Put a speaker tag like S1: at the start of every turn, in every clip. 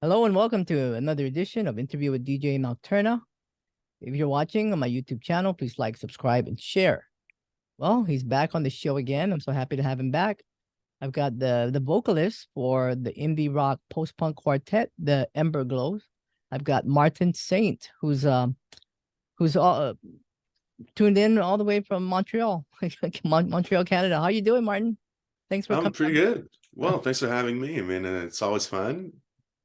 S1: Hello and welcome to another edition of Interview with DJ Nocturna. If you're watching on my YouTube channel, please like, subscribe, and share. Well, he's back on the show again. I'm so happy to have him back. I've got the vocalist for the indie rock post-punk quartet, the Ember Glows. I've got Martin Saint, who's tuned in all the way from Montreal, Montreal, Canada. How you doing, Martin? Thanks for
S2: I'm
S1: coming
S2: pretty
S1: on.
S2: good. Well, thanks for having me. I mean, it's always fun.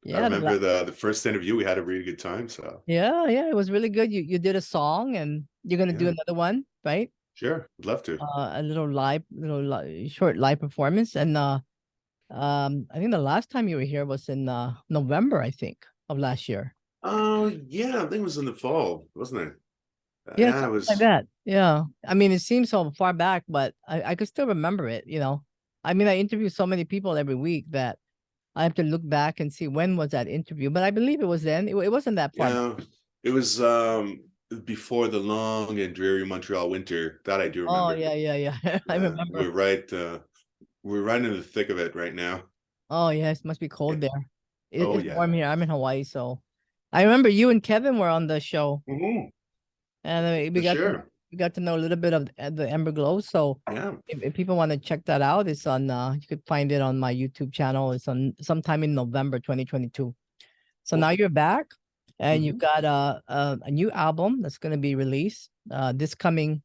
S2: I
S1: Yeah,
S2: remember the first interview, we had a really good time. So
S1: yeah, it was really good. You did a song, and you're gonna do
S2: yeah,
S1: another one, right?
S2: sure, would love to.
S1: A short live performance, and I think the last time you were here was in November, I think, of last year.
S2: Oh yeah, I think it was in the fall, wasn't it?
S1: Yeah,
S2: Yeah, it
S1: something like
S2: was.
S1: that. Yeah, I mean, it seems so far back, but I could still remember it. I mean, I interview so many people every week that I have to look back and see when was that interview. But I believe it was then. It wasn't that far back.
S2: Yeah, it was before the long and dreary Montreal winter. That I do
S1: Oh
S2: remember.
S1: yeah. I
S2: Yeah,
S1: remember.
S2: we're right in the thick of it right now.
S1: Oh yes, must be
S2: Yeah.
S1: cold there.
S2: Oh
S1: It's
S2: yeah.
S1: warm here. I'm in Hawaii, so I remember you and Kevin were on the show,
S2: Hmm.
S1: and
S2: For sure.
S1: we got to know a little bit of the Ember Glow. So
S2: Yeah.
S1: if people want to check that out, it's on. You could find it on my YouTube channel. It's on sometime in November 2022. So now
S2: Cool.
S1: you're back, and you've
S2: Hmm.
S1: got a new album that's going to be released this coming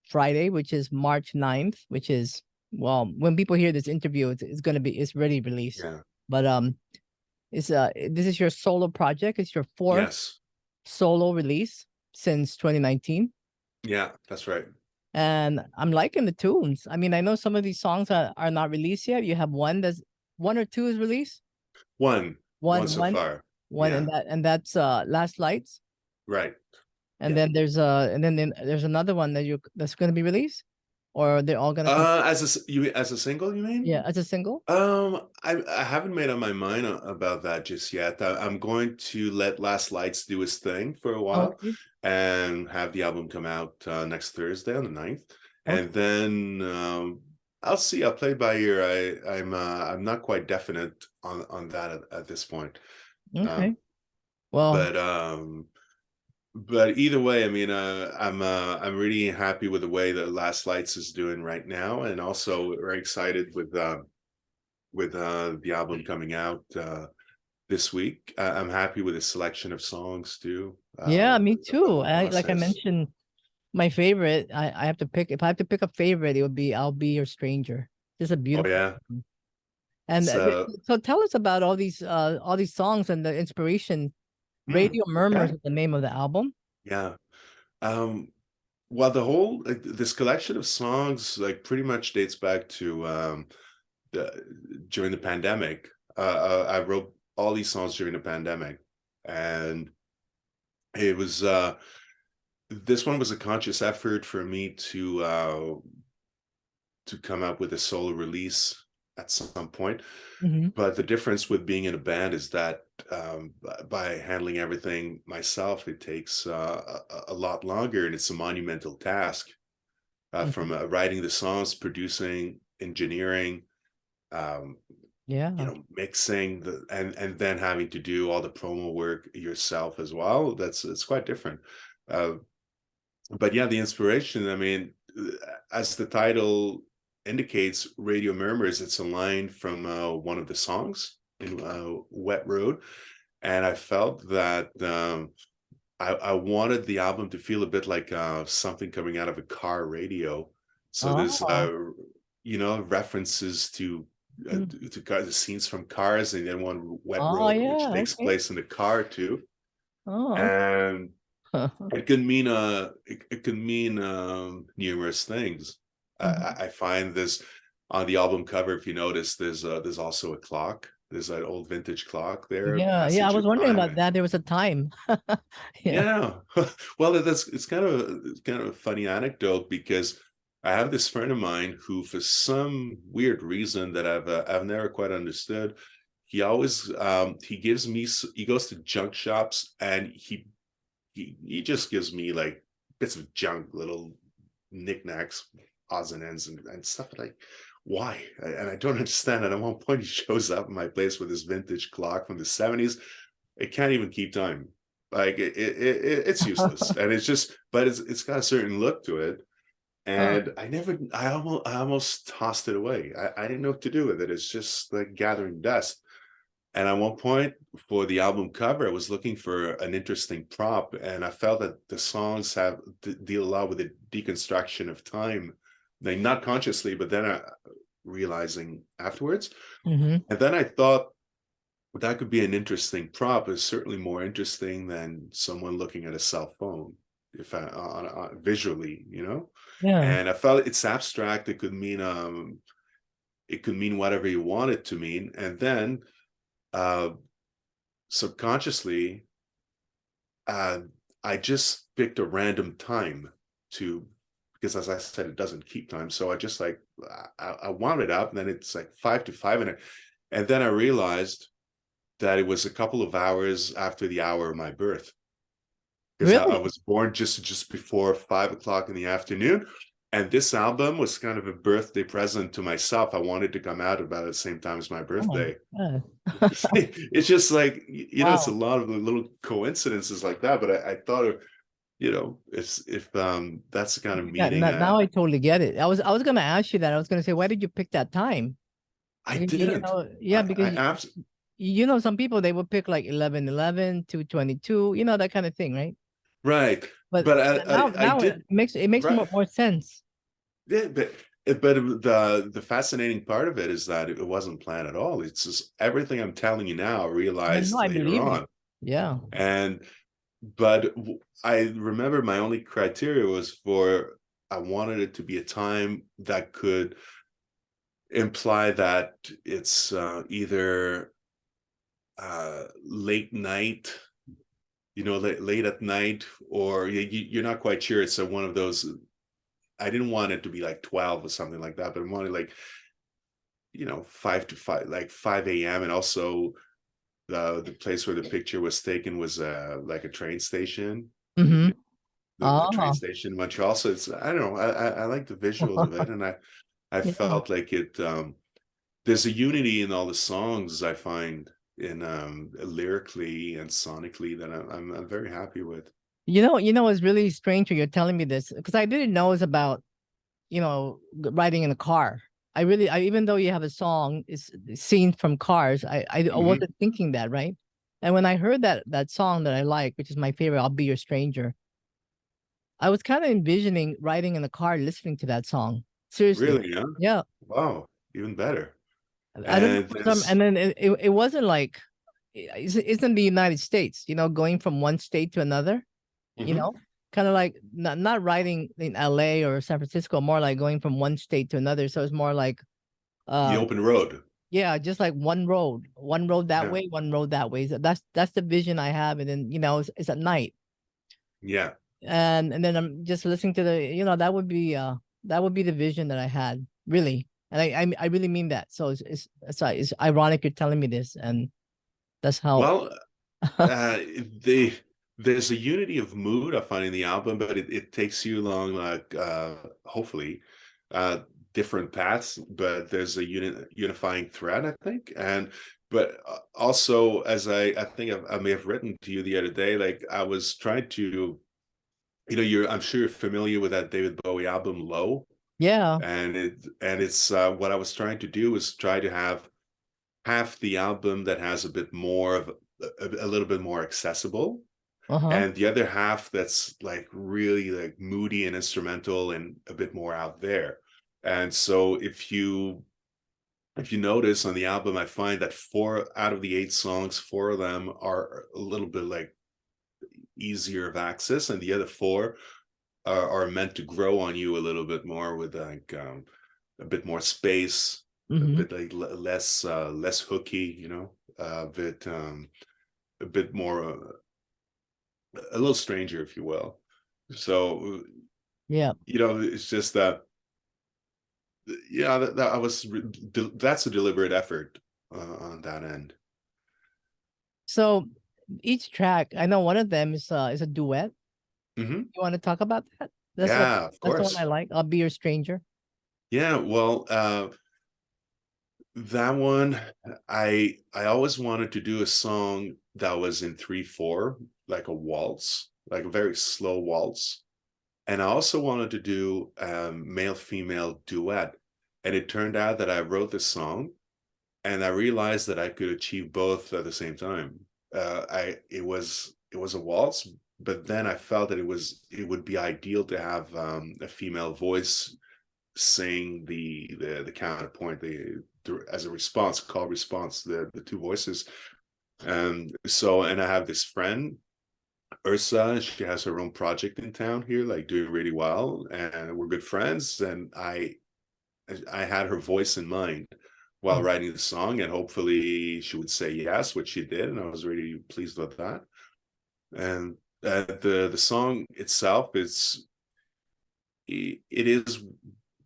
S1: Friday, which is March 9th, which is, well, when people hear this interview, it's ready released.
S2: Yeah.
S1: But this is your solo project. It's your fourth
S2: Yes.
S1: solo release since 2019.
S2: Yeah, that's right.
S1: And I'm liking the tunes. I mean, I know some of these songs are not released yet. You have one or two is released.
S2: One, one
S1: One,
S2: so
S1: one,
S2: far.
S1: one,
S2: Yeah,
S1: and that's Last Lights.
S2: right.
S1: And
S2: Yeah.
S1: then there's another one that's gonna be released, or they're all gonna come.
S2: As a single, you mean?
S1: Yeah, as a single.
S2: I haven't made up my mind about that just yet. I'm going to let Last Lights do his thing for a while
S1: Okay.
S2: and have the album come out next Thursday on the 9th.
S1: Okay.
S2: And then I'll see. I'll play by ear. I'm not quite definite on that at this point.
S1: Okay.
S2: Um,
S1: Well,
S2: but either way, I mean, I'm really happy with the way that Last Lights is doing right now, and also very excited with the album coming out this week. I'm happy with the selection of songs too.
S1: yeah, me
S2: About
S1: too.
S2: the
S1: Like I
S2: process.
S1: mentioned, my favorite. I have to pick. If I have to pick a favorite, it would be "I'll Be Your Stranger." Just a
S2: Oh
S1: beautiful.
S2: yeah,
S1: And
S2: it's
S1: so tell us about all these songs and the inspiration. Radio Murmurs
S2: okay,
S1: is the name of the album.
S2: yeah. Um, well, the whole this collection of songs like pretty much dates back to the, during the pandemic. I wrote all these songs during the pandemic, and it was this one was a conscious effort for me to come up with a solo release at some point.
S1: Hmm.
S2: But the difference with being in a band is that by handling everything myself, it takes a lot longer, and it's a monumental task from writing the songs, producing, engineering, um,
S1: Yeah.
S2: mixing and then having to do all the promo work yourself as well. It's quite different. Uh, but yeah, the inspiration, I mean, as the title indicates, Radio Murmurs, it's a line from one of the songs in Wet Road. And I felt that I wanted the album to feel a bit like something coming out of a car radio. So there's,
S1: Oh.
S2: references to
S1: Mm.
S2: the scenes from Cars, and then one Wet
S1: Oh
S2: Road, which
S1: yeah.
S2: takes
S1: Okay.
S2: place in the car too.
S1: Oh.
S2: And
S1: Okay.
S2: it can mean numerous things.
S1: Mhm.
S2: I find this on the album cover. If you notice, there's also a clock. There's an old vintage clock there,
S1: Yeah. I
S2: passage
S1: was
S2: of
S1: wondering
S2: time.
S1: about that. There was a time. Yeah.
S2: Yeah. Well, it's kind of a funny anecdote because I have this friend of mine who, for some weird reason that I've never quite understood, he always he goes to junk shops and he just gives me like bits of junk, little knickknacks, odds and ends, and stuff like. why? And I don't understand it. At one point, he shows up in my place with this vintage clock from the 70s. It can't even keep time. Like it's useless, and it's just, but it's got a certain look to it.
S1: Huh.
S2: And I almost tossed it away. I didn't know what to do with it. It's just like gathering dust. And at one point for the album cover, I was looking for an interesting prop, and I felt that the songs have deal a lot with the deconstruction of time, like not consciously, but then realizing afterwards.
S1: Hmm.
S2: And then I thought that could be an interesting prop. It's certainly more interesting than someone looking at a cell phone, if visually, you know.
S1: Yeah.
S2: And I felt it's abstract. It could mean whatever you want it to mean. And then uh, subconsciously, uh, I just picked a random time to, because as I said, it doesn't keep time. So I just like, I wound it up, and then it's like 5 to 5, and then I realized that it was a couple of hours after the hour of my birth, because I
S1: Really?
S2: was born just before 5 o'clock in the afternoon. And this album was kind of a birthday present to myself. I wanted to come out about the same time as my
S1: Oh my
S2: birthday.
S1: God.
S2: It's just like, it's a
S1: Wow.
S2: lot of little coincidences like that. But I thought of, it's if that's the kind of
S1: Yeah,
S2: meaning
S1: now I totally get it. I was gonna ask you that. I was gonna say, why did you pick that time?
S2: I
S1: Because
S2: didn't.
S1: yeah, because
S2: I abs
S1: some people they would pick like 11:11, 2:22, that kind of thing, right?
S2: right.
S1: But
S2: But I
S1: now
S2: did,
S1: it makes
S2: right.
S1: more sense.
S2: Yeah, but the fascinating part of it is that it wasn't planned at all. It's just everything I'm telling you now, I
S1: No,
S2: realized
S1: I
S2: later
S1: believe you.
S2: on.
S1: Yeah.
S2: And but I remember my only criteria was for, I wanted it to be a time that could imply that it's either late night, late at night, or you're not quite sure. It's one of those. I didn't want it to be like 12 or something like that, but I wanted like 5 to 5, like 5 a.m. And also the place where the picture was taken was like a train station,
S1: Mm-hmm.
S2: the train
S1: Oh.
S2: station in Montreal. So it's, I don't know, I like the visuals of it, and I
S1: Yeah.
S2: felt like it. There's a unity in all the songs, I find, in lyrically and sonically, that I'm very happy with.
S1: It's really strange when you're telling me this because I didn't know it's about riding in a car. Even though you have a song, it's scenes from cars. I
S2: Hmm.
S1: wasn't thinking that, right? And when I heard that song that I like, which is my favorite, "I'll Be Your Stranger," I was kind of envisioning riding in a car listening to that song. Seriously,
S2: Really, yeah.
S1: yeah.
S2: Wow, even better.
S1: I don't know
S2: And
S1: for some, and then it wasn't like it's in the United States, going from one state to another, you
S2: mhm,
S1: know, kind of like not riding in LA or San Francisco, more like going from one state to another. So it's more like,
S2: the
S1: um,
S2: open road.
S1: yeah, just like one road that
S2: Yeah,
S1: way, one road that way. So that's the vision I have. And then, it's at night.
S2: yeah.
S1: And then I'm just listening to that would be the vision that I had, really. And I really mean that. So it's ironic you're telling me this, and that's how.
S2: Well, uh, the there's a unity of mood I find in the album, but it takes you along, like hopefully uh different paths, but there's a unifying thread, I think. And but also, as I think I may have written to you the other day, like I was trying to, I'm sure you're familiar with that David Bowie album Low.
S1: Yeah.
S2: And it's what I was trying to do is try to have half the album that has a bit more of a little bit more accessible,
S1: Uh-huh.
S2: and the other half that's like really like moody and instrumental and a bit more out there. And so if you notice on the album, I find that 4 out of the 8 songs, 4 of them are a little bit like easier of access, and the other 4 are meant to grow on you a little bit more, with like a bit more space, a
S1: Mm-hmm.
S2: bit like less hooky, a bit more a little stranger, if you will. So
S1: Yeah.
S2: it's just that, yeah, that I was that's a deliberate effort on that end.
S1: So each track, I know one of them is a duet.
S2: Hmm.
S1: You want to talk about that? That's what
S2: Yeah, of
S1: that's the one I
S2: course.
S1: like. "I'll Be Your Stranger."
S2: Yeah, well, That one, I always wanted to do a song that was in 3/4, like a waltz, like a very slow waltz. And I also wanted to do a male-female duet. And it turned out that I wrote this song and I realized that I could achieve both at the same time. It was a waltz, but then I felt that it would be ideal to have a female voice sing the counterpoint, as a response, call response, the two voices. And so, and I have this friend Ursa. She has her own project in town here, like doing really well, and we're good friends. And I had her voice in mind while
S1: Mm.
S2: writing the song, and hopefully she would say yes, which she did, and I was really pleased with that. And the song itself is it is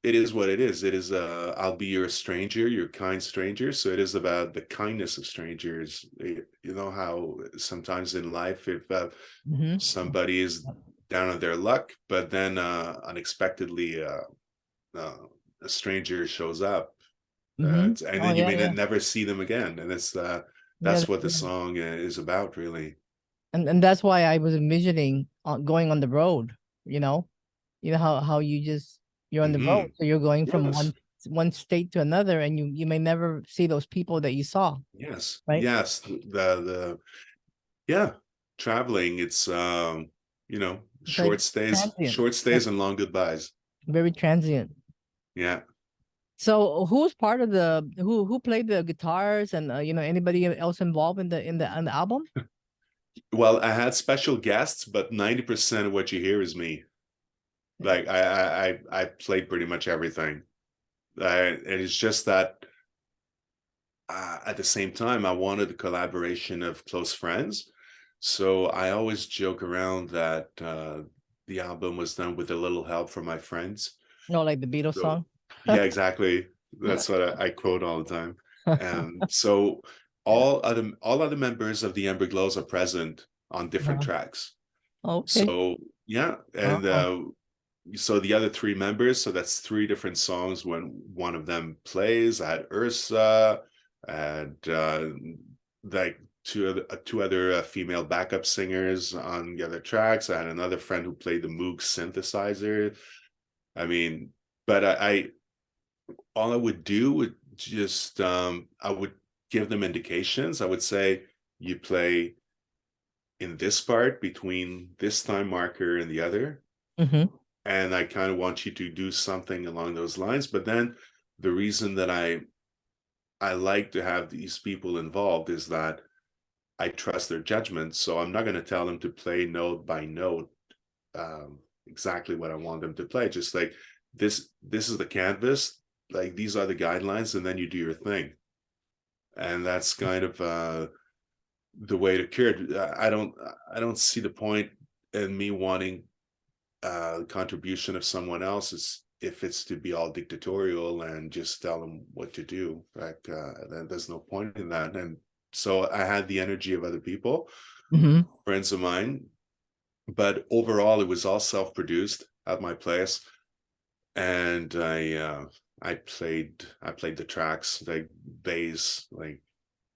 S2: it is what it is. It is I'll be your stranger, your kind stranger. So it is about the kindness of strangers. You know how sometimes in life, if
S1: Mm-hmm.
S2: somebody is down on their luck, but then unexpectedly uh, a stranger shows up,
S1: Mm-hmm.
S2: and
S1: Oh
S2: then you
S1: yeah,
S2: may
S1: yeah,
S2: never see them again. And it's
S1: yeah,
S2: that's what the
S1: yeah.
S2: song is about, really.
S1: And that's why I was envisioning going on the road. You know, how you just you're on the road,
S2: Hmm.
S1: so you're going from
S2: Yes.
S1: one state to another, and you may never see those people that you saw,
S2: Yes.
S1: right?
S2: Yes. The Yeah, traveling, it's
S1: It's like transient,
S2: short stays and long goodbyes.
S1: very transient.
S2: Yeah.
S1: So who's part of the who played the guitars and anybody else involved in the album?
S2: Well, I had special guests, but 90% of what you hear is me. Like I played pretty much everything. And it's just that at the same time, I wanted the collaboration of close friends. So I always joke around that the album was done with a little help from my friends.
S1: No, like the Beatles
S2: So
S1: song.
S2: yeah, exactly. That's what I quote all the time. And so all other members of the Ember Glows are present on different
S1: Uh-huh.
S2: tracks.
S1: Okay.
S2: So yeah, and
S1: Oh.
S2: so the other three members, so that's three different songs when one of them plays. I had Ursa, and like two other female backup singers on the other tracks. I had another friend who played the Moog synthesizer. I mean, but I all I would do would just I would give them indications. I would say you play in this part between this time marker and the other,
S1: Mm-hmm.
S2: and I kind of want you to do something along those lines. But then the reason that I like to have these people involved is that I trust their judgment. So I'm not going to tell them to play note by note exactly what I want them to play. Just like this is the canvas, like these are the guidelines, and then you do your thing. And that's kind of the way to cure it. I don't see the point in me wanting contribution of someone else's if it's to be all dictatorial and just tell them what to do. Like then there's no point in that. And so I had the energy of other people,
S1: Mm-hmm.
S2: friends of mine, but overall it was all self-produced at my place. And I played the tracks, like bass, like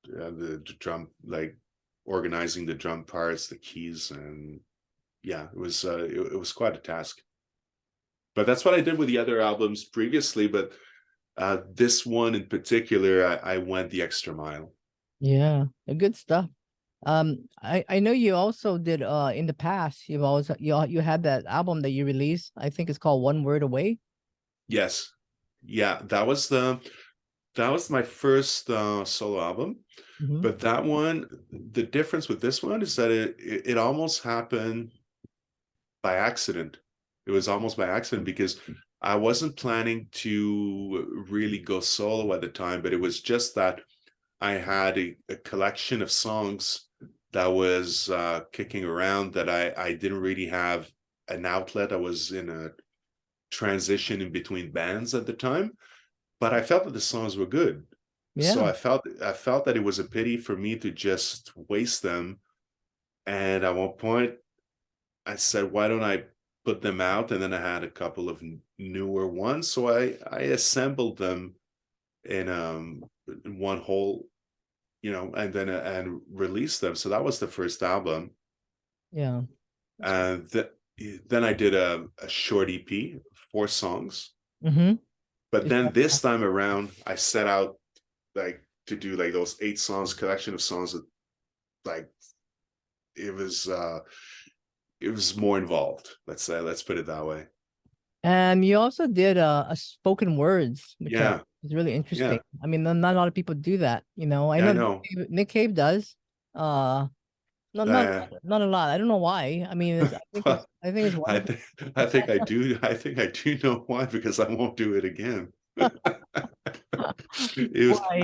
S2: the drum, like organizing the drum parts, the keys, and yeah, it was quite a task. But that's what I did with the other albums previously. But this one in particular, I went the extra mile.
S1: Yeah, good stuff. I know you also did in the past. You've always you had that album that you released. I think it's called One Word Away.
S2: Yes, yeah, that was my first solo album.
S1: Mm-hmm.
S2: But that one, the difference with this one is that it almost happened by accident. It was almost by accident because I wasn't planning to really go solo at the time, but it was just that I had a collection of songs that was kicking around that I didn't really have an outlet. I was in a transition in between bands at the time, but I felt that the songs were good. So
S1: Yeah.
S2: I felt that it was a pity for me to just waste them. And at one point, I said, why don't I put them out? And then I had a couple of newer ones. So I assembled them in one whole, and then and released them. So that was the first album.
S1: Yeah.
S2: And then I did a short EP, 4 songs.
S1: Mm-hmm.
S2: But then this time around, I set out like to do like those 8 songs collection of songs that like it was more involved. Let's put it that way.
S1: And you also did a spoken words, which
S2: Yeah,
S1: is really
S2: yeah,
S1: interesting. I mean, not a lot of people do that. I
S2: yeah. I
S1: know
S2: know.
S1: Nick Cave does. Uh,
S2: Uh,
S1: not a lot. I don't know why. I mean,
S2: well,
S1: I think it's
S2: I
S1: wonderful.
S2: think I think I do. I think I do know why, because I won't do it again. It was
S1: Why?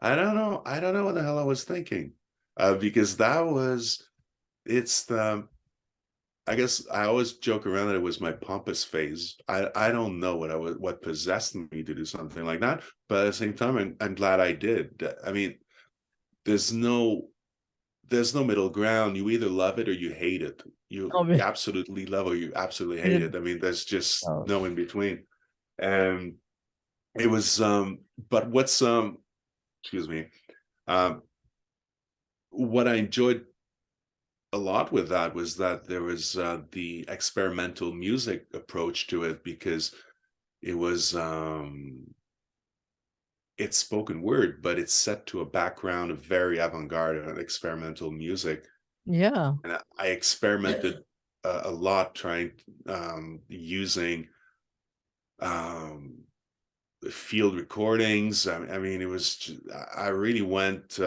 S2: I don't know. I don't know what the hell I was thinking. Because that was it's the I guess I always joke around that it was my pompous phase. I don't know what possessed me to do something like that, but at the same time, I'm glad I did. I mean, there's no there's no middle ground. You either love it or you hate it.
S1: Oh,
S2: You absolutely love or you absolutely hate it. I mean, there's just
S1: oh,
S2: no in between. And it was but what's excuse me. Um what I enjoyed a lot with that was that there was the experimental music approach to it, because it was it's spoken word, but it's set to a background of very avant-garde and experimental music.
S1: yeah.
S2: And I experimented a lot trying using um field recordings. I mean, it was I really went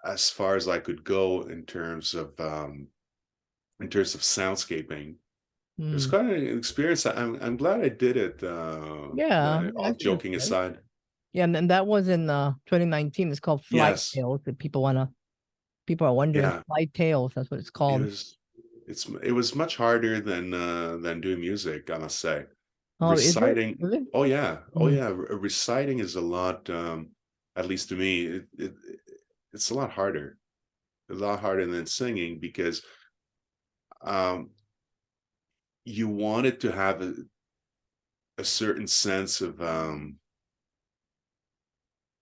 S2: as far as I could go in terms of soundscaping. It was
S1: Hmm.
S2: quite an experience. I'm glad I did it.
S1: Yeah, I
S2: All
S1: think it's
S2: joking
S1: good.
S2: aside,
S1: Yeah, and then that was in 2019. It's called Flight
S2: yes,
S1: Tales. If people are wondering,
S2: yeah,
S1: Flight Tales. That's what it's
S2: it
S1: called.
S2: was. It was much harder than doing music, I must say.
S1: Oh, is it?
S2: Reciting,
S1: Is it?
S2: oh yeah, oh
S1: Mm.
S2: yeah. Reciting is a lot. At least to me, it's a lot harder than singing, because um, you wanted to have a certain sense of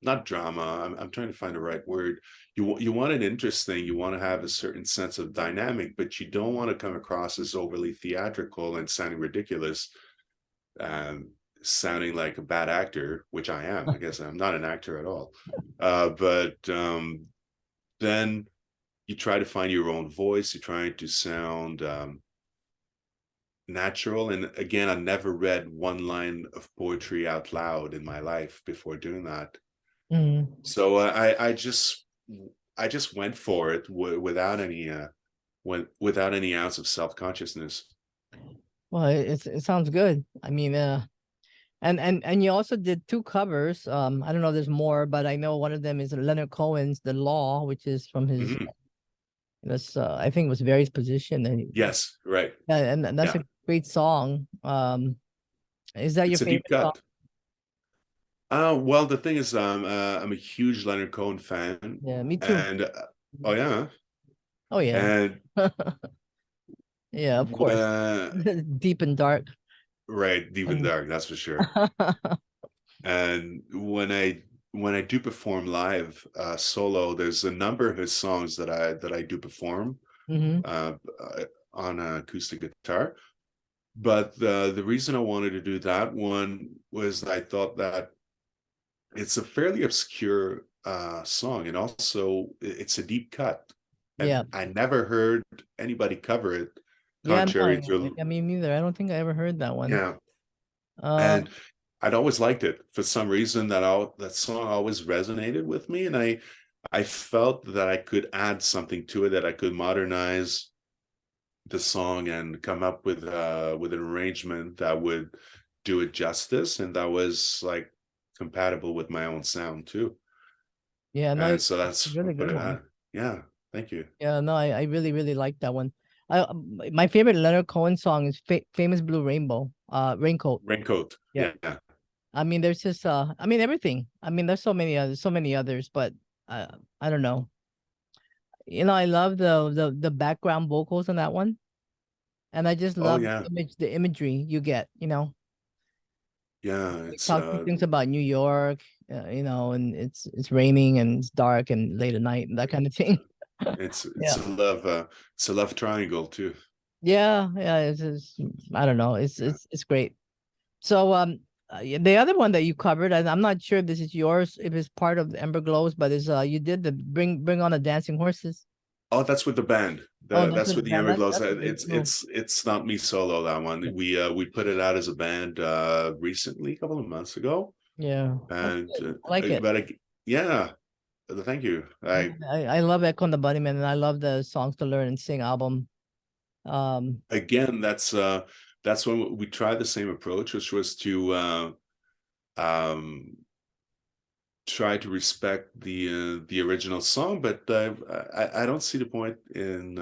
S2: not drama. I'm trying to find the right word. You want it interesting. You want to have a certain sense of dynamic, but you don't want to come across as overly theatrical and sounding ridiculous, um, sounding like a bad actor, which I am. I guess I'm not an actor at all. But then you try to find your own voice. You're trying to sound natural. And again, I never read one line of poetry out loud in my life before doing that.
S1: Mm.
S2: So I just went for it without any ounce of self-consciousness.
S1: Well, it sounds good. I mean, and you also did two covers. I don't know, there's more, but I know one of them is Leonard Cohen's "The Law," which is from his.
S2: Mhm.
S1: That's I think it was Various Position,
S2: Yes, right.
S1: and that's
S2: Yeah,
S1: a great song. Is that your
S2: it's a deep
S1: favorite song?
S2: cut. Well, the thing is, I'm a huge Leonard Cohen fan,
S1: Yeah, me too.
S2: and oh yeah,
S1: Oh yeah,
S2: and
S1: yeah, of course.
S2: uh,
S1: Deep and dark.
S2: right, deep and
S1: And
S2: dark, that's for sure. And when I do perform live solo, there's a number of his songs that I do perform
S1: hmm
S2: uh, uh, on acoustic guitar. But the reason I wanted to do that one was I thought that it's a fairly obscure song, and also it's a deep cut, and
S1: Yeah,
S2: I never heard anybody cover it,
S1: yeah. No,
S2: contrary to
S1: I mean neither. I don't think I ever heard that one.
S2: yeah.
S1: Uh,
S2: And I'd always liked it for some reason. That song always resonated with me, and I felt that I could add something to it, that I could modernize the song and come up with an arrangement that would do it justice, and that was like compatible with my own sound too.
S1: yeah, no,
S2: And so
S1: it's a
S2: that's
S1: really
S2: what
S1: good
S2: it
S1: one.
S2: had. Yeah, thank you.
S1: Yeah, no, I really really like that one. My favorite Leonard Cohen song is "Famous Blue Rainbow." Raincoat.
S2: Raincoat.
S1: Yeah.
S2: Yeah.
S1: I mean, there's just I mean everything. I mean, there's so many others, but uh, I don't know. I love the background vocals on that one, and I just
S2: Oh
S1: love
S2: yeah.
S1: the imagery you get.
S2: Yeah,
S1: He
S2: it's
S1: talks things about New York, you know, and it's raining and it's dark and late at night and that kind of thing.
S2: it's
S1: Yeah.
S2: a love triangle too.
S1: Yeah, yeah, it's I don't know. It's great. So yeah, the other one that you covered, and I'm not sure if this is yours, if it's part of the Ember Glows, but is you did the bring on the dancing horses.
S2: Oh, that's with the band.
S1: Oh, that's
S2: That's
S1: with the
S2: with the
S1: band.
S2: Ember Glows.
S1: That's a great tune.
S2: It's not me solo, that
S1: Yeah.
S2: one. We put it out as a band recently, a couple of months ago.
S1: Yeah, that's
S2: And
S1: good. I like it.
S2: yeah, thank you.
S1: I love Echo and the Bunnymen, and I love the Songs to Learn and Sing album.
S2: Again, that's when we tried the same approach, which was to um try to respect the original song, but I don't see the point in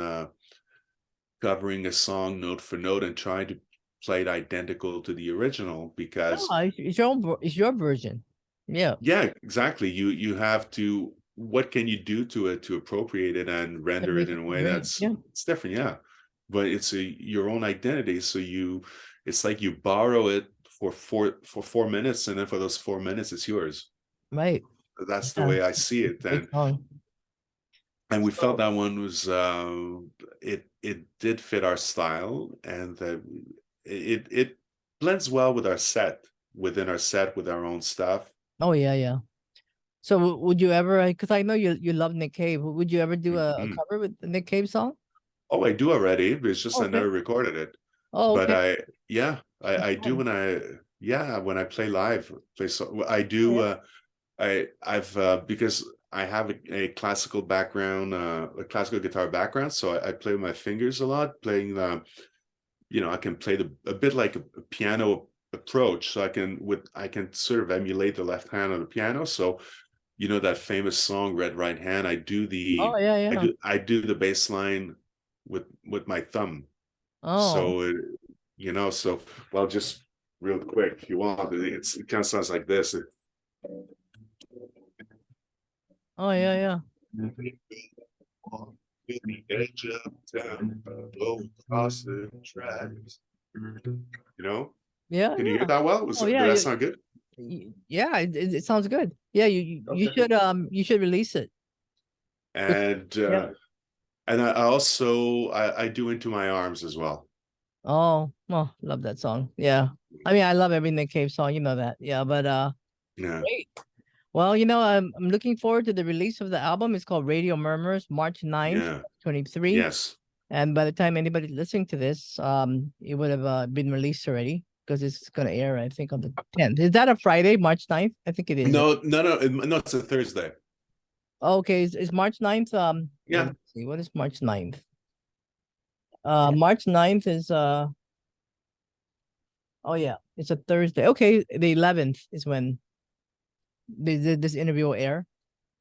S2: covering a song note for note and trying to play it identical to the original,
S1: No,
S2: because
S1: it's your own, it's your version. Yeah,
S2: yeah, exactly, you have to, what can you do to it to appropriate it and
S1: and
S2: render it
S1: make
S2: in
S1: it
S2: a way
S1: great.
S2: that's
S1: Yeah,
S2: it's different, yeah, but it's your own identity, so it's like you borrow it for 4 minutes, and then for those 4 minutes it's yours.
S1: right.
S2: That's the
S1: Yeah,
S2: way I see it.
S1: great song.
S2: And we felt
S1: So,
S2: that one was it did fit our style, and that it blends well with our set, within our set, with our own stuff.
S1: oh yeah, yeah. So would you ever? Because I know you love Nick Cave. Would you ever do a
S2: Mhm.
S1: cover with the Nick Cave song?
S2: Oh, I do already, but it's just I
S1: Okay.
S2: never recorded it.
S1: Oh,
S2: But
S1: okay. That's
S2: I do
S1: fun.
S2: when I play live. Play so I
S1: Oh,
S2: do.
S1: yeah.
S2: I've because I have a classical background, a classical guitar background, so I play with my fingers a lot, playing the, I can play a bit like a piano approach, so I can sort of emulate the left hand on the piano. So that famous song Red Right Hand,
S1: Oh, yeah, yeah.
S2: I do the bass line with my thumb.
S1: Oh,
S2: So so, well, just real quick, if you want, it kind of sounds like this.
S1: oh, yeah, yeah.
S2: On the edge of town, blow across the tracks.
S1: Yeah,
S2: Can you hear
S1: yeah.
S2: that well?
S1: Oh,
S2: Did
S1: yeah.
S2: that sound good?
S1: Yeah, it sounds good. Yeah,
S2: Okay.
S1: you should release it. With,
S2: And
S1: yeah.
S2: I also I do Into My Arms as well.
S1: Oh, well, love that song. Yeah. I mean, I love every Nick Cave song, you know that. Yeah, but
S2: Yeah,
S1: great. Well, I'm looking forward to the release of the album. It's called Radio Murmurs, March 9th,
S2: yeah,
S1: 23.
S2: yes.
S1: And by the time anybody listening to this, it would have been released already because it's gonna air, I think, on the 10th. Is that a Friday, March 9th? I think it is.
S2: No, no, no, no. It's a Thursday.
S1: Okay, is March 9th? Let
S2: Yeah.
S1: me see. What is March 9th? March 9th is oh yeah, it's a Thursday. Okay, the 11th is when this interview will air.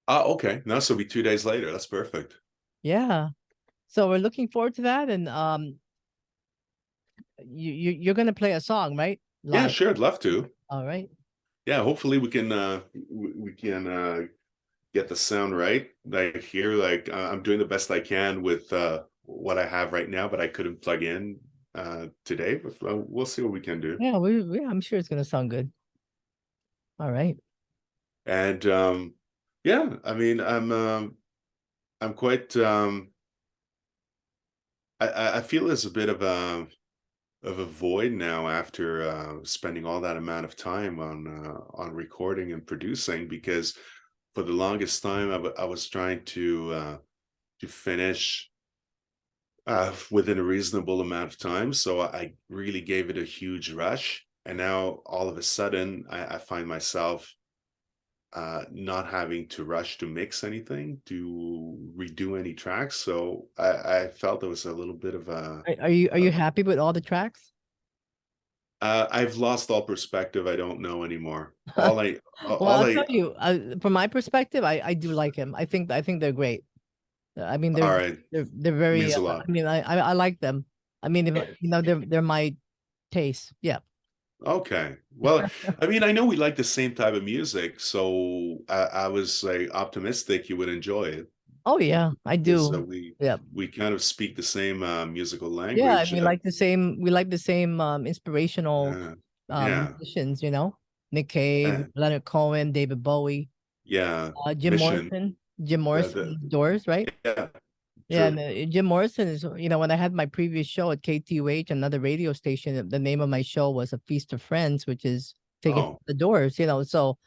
S2: Oh, okay. No, so it'll be 2 days later. That's perfect.
S1: Yeah. So we're looking forward to that. And you're gonna play a song, right?
S2: Yeah,
S1: Live.
S2: sure. I'd love to.
S1: All right.
S2: Yeah, hopefully we can get the sound right. Like here, like I'm doing the best I can with what I have right now, but I couldn't plug in today. But we'll see what we can do.
S1: Yeah, I'm sure it's gonna sound good. All right.
S2: And yeah, I mean, I'm quite I feel there's a bit of a void now after spending all that amount of time on recording and producing, because for the longest time I was trying to finish within a reasonable amount of time, so I really gave it a huge rush, and now all of a sudden I find myself not having to rush to mix anything, to redo any tracks. So I felt there was a little bit of a
S1: Are you happy with all the tracks?
S2: I've lost all perspective. I don't know anymore.
S1: Well,
S2: All
S1: I'll
S2: I,
S1: tell you, from my perspective, I do like him. I think they're great. I mean,
S2: all right,
S1: they're very.
S2: means a lot.
S1: I mean, I like them. I mean, if, they're my taste. Yeah.
S2: Okay. Well, I mean, I know we like the same type of music, so I was like optimistic you would enjoy it,
S1: Oh yeah, I
S2: because
S1: do. Yeah.
S2: we kind of speak the same musical
S1: Yeah, and
S2: language.
S1: we like the same inspirational
S2: Yeah. Yeah.
S1: musicians, you know, Nick Cave,
S2: Uh,
S1: Leonard Cohen, David Bowie,
S2: yeah.
S1: Jim
S2: Mission.
S1: Morrison, Jim
S2: The
S1: Morrison, Doors, right?
S2: yeah.
S1: Yeah,
S2: True.
S1: and Jim Morrison is, you know, when I had my previous show at KTUH, another radio station, the name of my show was A Feast of Friends, which is taking
S2: Oh,
S1: the Doors, you know. So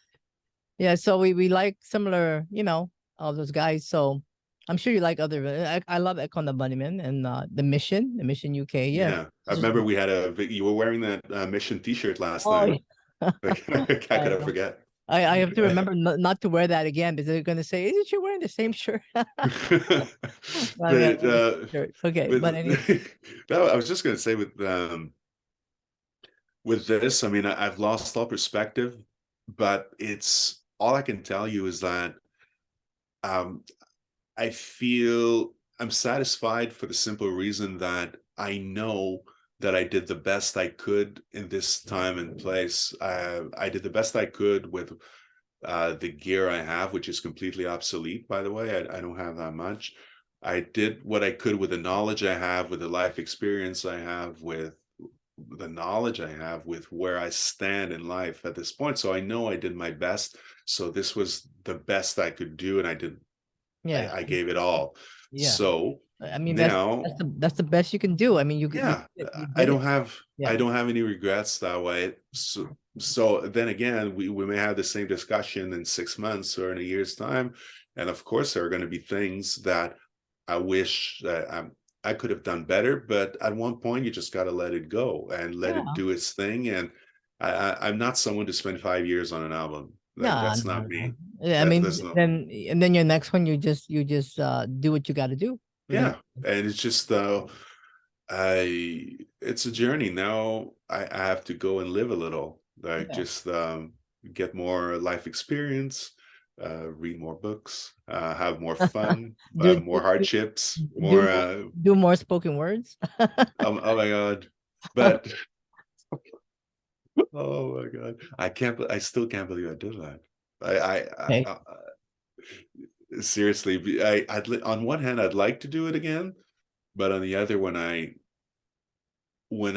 S1: yeah, so we like similar, you know, all those guys. So I'm sure you like other. I love Econ the Bunnymen and the Mission UK. Yeah,
S2: yeah. I
S1: it's just
S2: remember we had you were wearing that Mission T-shirt last
S1: oh
S2: time.
S1: yeah.
S2: Like, how
S1: I
S2: could I
S1: know.
S2: forget?
S1: I have to remember not to wear that again because they're gonna say, "Isn't she wearing the same shirt?" I'm gonna
S2: But
S1: wear the same shirt. Okay, but anyway,
S2: no, I was just gonna say with this, I mean, I've lost all perspective, but it's all I can tell you is that um, I feel I'm satisfied for the simple reason that I know that I did the best I could in this time and place. I did the best I could with the gear I have, which is completely obsolete, by the way. I don't have that much. I did what I could with the knowledge I have, with the life experience I have, with the knowledge I have, with where I stand in life at this point. So I know I did my best. So this was the best I could do, and
S1: yeah,
S2: I gave it all.
S1: yeah.
S2: So
S1: I mean,
S2: now,
S1: that's the best you can do. I mean,
S2: yeah,
S1: you
S2: I
S1: did
S2: don't
S1: it.
S2: have
S1: Yeah,
S2: I don't have any regrets that way. So then again, we may have the same discussion in 6 months or in a year's time, and of course there are going to be things that I wish that I could have done better. But at one point, you just got to let it go and let it
S1: yeah.
S2: do its thing. And I'm not someone to spend 5 years on an album.
S1: No,
S2: That's
S1: no,
S2: not
S1: no.
S2: me.
S1: Yeah, I mean,
S2: That's not.
S1: then your next one, you just do what you got to do. You know.
S2: Yeah, and it's just I it's a journey. Now I have to go and live a little, like
S1: Yeah.
S2: just get more life experience, read more books, have more fun,
S1: Do,
S2: more
S1: do
S2: hardships,
S1: do
S2: more
S1: more do more spoken words.
S2: oh my god. But oh my god, I still can't believe I did that.
S1: Okay.
S2: Seriously, on one hand I'd like to do it again, but on the other, when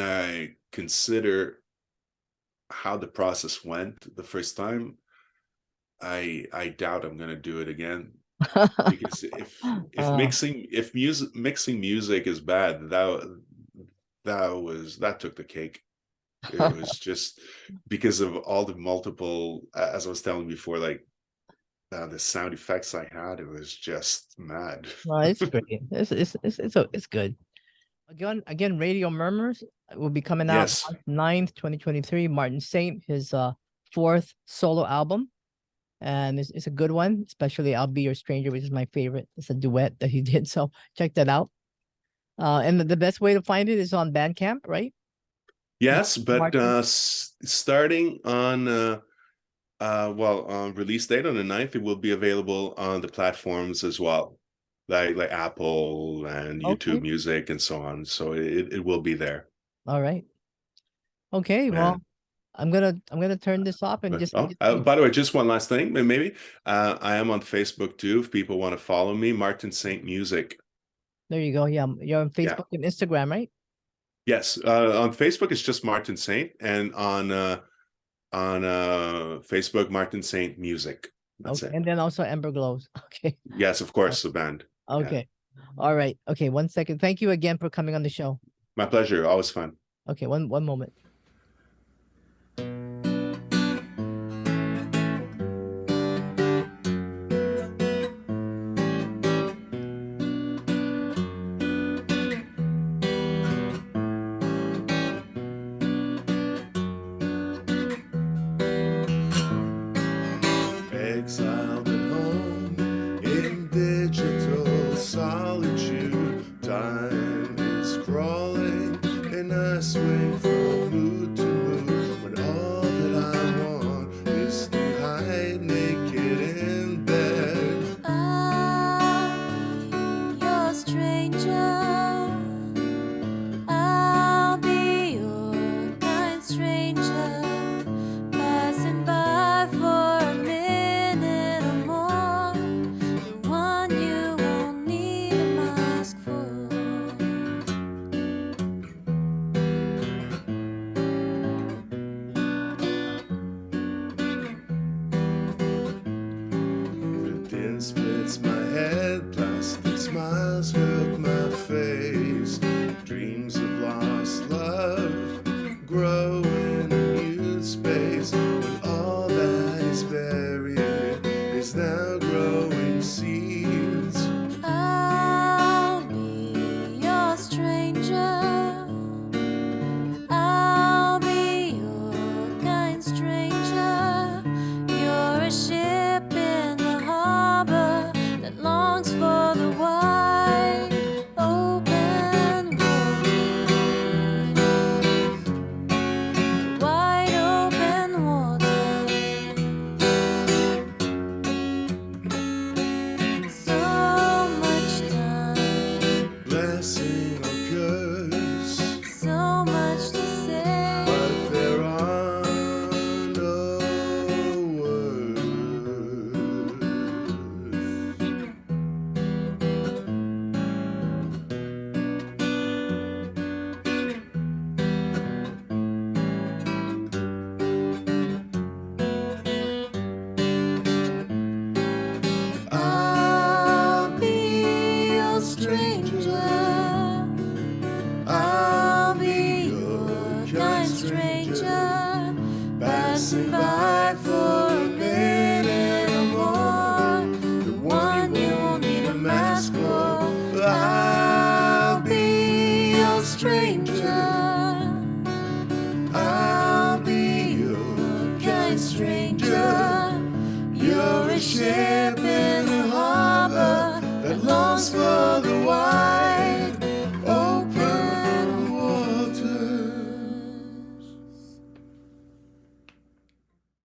S2: I consider how the process went the first time, I doubt I'm going to do it again, because if
S1: Uh,
S2: mixing music is bad, that took the cake. It was just because of all the multiple, as I was telling before, like the sound effects I had, it was just mad.
S1: no, it's great. It's good. Again, Radio Murmurs will be coming out
S2: Yes.
S1: March 9th, 2023. Martin Saint, his fourth solo album. And it's a good one, especially I'll Be Your Stranger, which is my favorite. It's a duet that he did. So check that out. And the best way to find it is on Bandcamp, right?
S2: Yes, but
S1: Martin.
S2: starting on well, on release date on the 9th, it will be available on the platforms as well, like Apple and YouTube
S1: Okay.
S2: Music and so on. So it will be there.
S1: All right. Okay.
S2: Yeah.
S1: Well, I'm gonna turn this off and
S2: But,
S1: just
S2: oh, by the way, just one last thing, maybe I am on Facebook too. If people want to follow me, Martin Saint Music.
S1: there you go. Yeah, you're on
S2: Yeah.
S1: Facebook and Instagram, right?
S2: Yes. On Facebook, it's just Martin Saint, and on Facebook, Martin Saint Music. That's
S1: Okay.
S2: it.
S1: And then also Ember Glows. Okay.
S2: Yes, of course, the band. Yeah.
S1: Okay. All right. Okay. 1 second. Thank you again for coming on the show.
S2: My pleasure. Always fun.
S1: Okay. One moment.
S2: Exiled at home in digital solitude, time is crawling and I swing from
S3: the ship